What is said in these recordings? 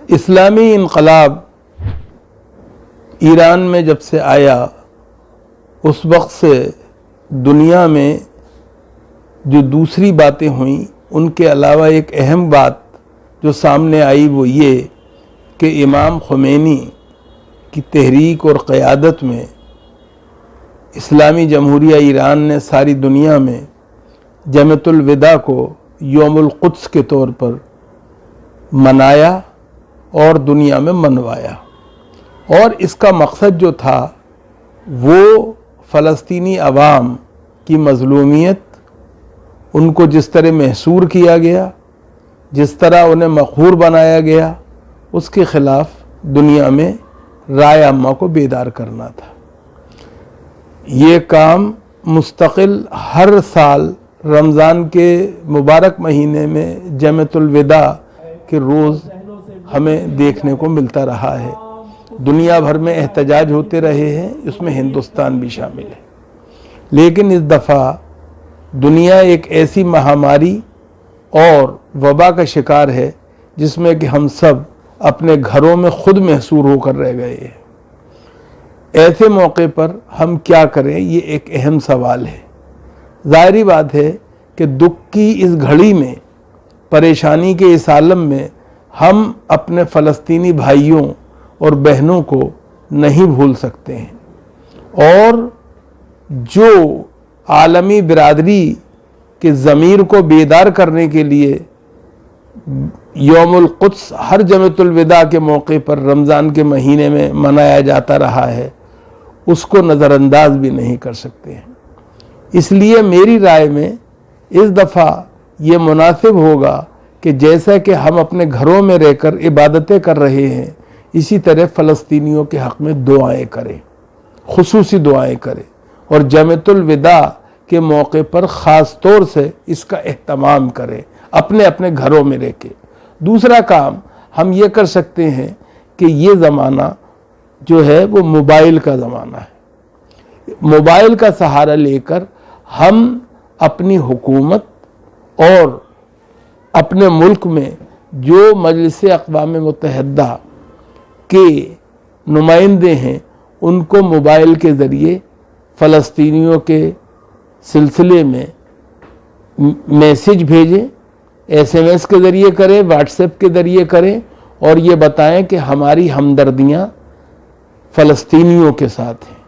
اسلامی انقلاب ایران میں جب سے آیا اس وقت سے دنیا میں جو دوسری باتیں ہوئیں ان کے علاوہ ایک اہم بات جو سامنے آئی وہ یہ کہ امام خمینی کی تحریک اور قیادت میں اسلامی جمہوریہ ایران نے ساری دنیا میں جمعۃ الوداع کو یوم القدس کے طور پر منایا اور دنیا میں منوایا، اور اس کا مقصد جو تھا وہ فلسطینی عوام کی مظلومیت، ان کو جس طرح محصور کیا گیا، جس طرح انہیں مقہور بنایا گیا، اس کے خلاف دنیا میں رائے عامہ کو بیدار کرنا تھا۔ یہ کام مستقل ہر سال رمضان کے مبارک مہینے میں جمعۃ الوداع کے روز ہمیں دیکھنے کو ملتا رہا ہے۔ دنیا بھر میں احتجاج ہوتے رہے ہیں، اس میں ہندوستان بھی شامل ہے، لیکن اس دفعہ دنیا ایک ایسی مہاماری اور وبا کا شکار ہے جس میں کہ ہم سب اپنے گھروں میں خود محصور ہو کر رہ گئے ہیں۔ ایسے موقع پر ہم کیا کریں، یہ ایک اہم سوال ہے۔ ظاہری بات ہے کہ دکھ کی اس گھڑی میں، پریشانی کے اس عالم میں ہم اپنے فلسطینی بھائیوں اور بہنوں کو نہیں بھول سکتے ہیں، اور جو عالمی برادری کے ضمیر کو بیدار کرنے کے لیے یوم القدس ہر جمعۃ الوداع کے موقع پر رمضان کے مہینے میں منایا جاتا رہا ہے، اس کو نظر انداز بھی نہیں کر سکتے ہیں۔ اس لیے میری رائے میں اس دفعہ یہ مناسب ہوگا کہ جیسا کہ ہم اپنے گھروں میں رہ کر عبادتیں کر رہے ہیں، اسی طرح فلسطینیوں کے حق میں دعائیں کریں، خصوصی دعائیں کریں، اور جمعۃ الوداع کے موقع پر خاص طور سے اس کا اہتمام کریں اپنے اپنے گھروں میں رہ کے۔ دوسرا کام ہم یہ کر سکتے ہیں کہ یہ زمانہ جو ہے وہ موبائل کا زمانہ ہے۔ موبائل کا سہارا لے کر ہم اپنی حکومت اور اپنے ملک میں جو مجلس اقوام متحدہ کے نمائندے ہیں ان کو موبائل کے ذریعے فلسطینیوں کے سلسلے میں میسج بھیجیں، SMS کے ذریعے کریں، واٹس ایپ کے ذریعے کریں، اور یہ بتائیں کہ ہماری ہمدردیاں فلسطینیوں کے ساتھ ہیں،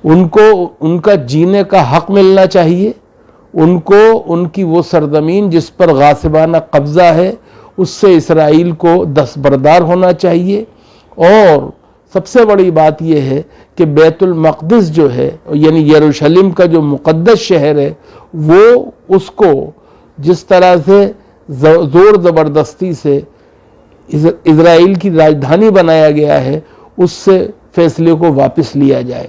ان کو ان کا جینے کا حق ملنا چاہیے، ان کو ان کی وہ سرزمین جس پر غاصبانہ قبضہ ہے اس سے اسرائیل کو دستبردار ہونا چاہیے، اور سب سے بڑی بات یہ ہے کہ بیت المقدس جو ہے یعنی یروشلم کا جو مقدس شہر ہے وہ اس کو جس طرح سے زور زبردستی سے اسرائیل کی راجدھانی بنایا گیا ہے اس سے فیصلے کو واپس لیا جائے۔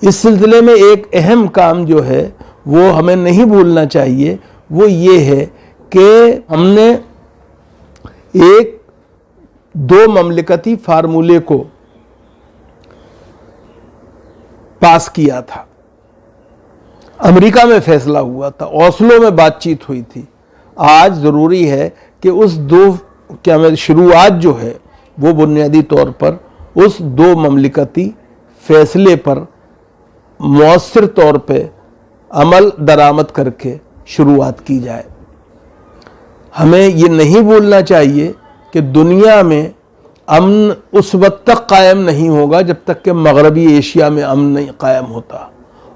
اس سلسلے میں ایک اہم کام جو ہے وہ ہمیں نہیں بھولنا چاہیے، وہ یہ ہے کہ ہم نے ایک دو مملکتی فارمولے کو پاس کیا تھا۔ امریکہ میں فیصلہ ہوا تھا، اوسلو میں بات چیت ہوئی تھی۔ آج ضروری ہے کہ اس شروعات جو ہے وہ بنیادی طور پر اس دو مملکتی فیصلے پر مؤثر طور پہ عمل درآمد کر کے شروعات کی جائے۔ ہمیں یہ نہیں بھولنا چاہیے کہ دنیا میں امن اس وقت تک قائم نہیں ہوگا جب تک کہ مغربی ایشیا میں امن نہیں قائم ہوتا،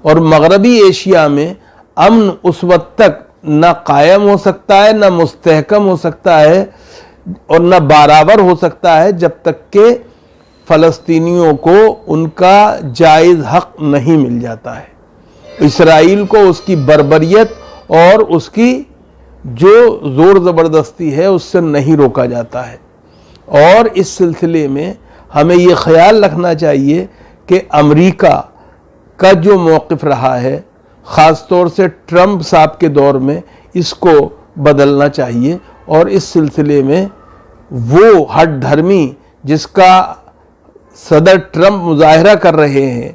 اور مغربی ایشیا میں امن اس وقت تک نہ قائم ہو سکتا ہے، نہ مستحکم ہو سکتا ہے، اور نہ برابر ہو سکتا ہے جب تک کہ فلسطینیوں کو ان کا جائز حق نہیں مل جاتا ہے۔ اسرائیل کو اس کی بربریت اور اس کی جو زور زبردستی ہے اس سے نہیں روکا جاتا ہے، اور اس سلسلے میں ہمیں یہ خیال رکھنا چاہیے کہ امریکہ کا جو موقف رہا ہے، خاص طور سے ٹرمپ صاحب کے دور میں، اس کو بدلنا چاہیے، اور اس سلسلے میں وہ ہٹ دھرمی جس کا صدر ٹرمپ مظاہرہ کر رہے ہیں،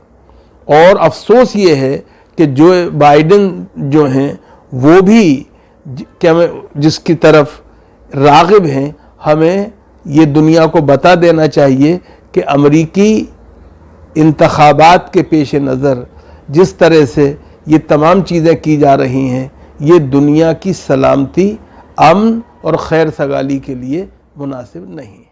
اور افسوس یہ ہے کہ جو بائیڈن جو ہیں وہ بھی جس کی طرف راغب ہیں، ہمیں یہ دنیا کو بتا دینا چاہیے کہ امریکی انتخابات کے پیش نظر جس طرح سے یہ تمام چیزیں کی جا رہی ہیں، یہ دنیا کی سلامتی، امن اور خیر سگالی کے لیے مناسب نہیں۔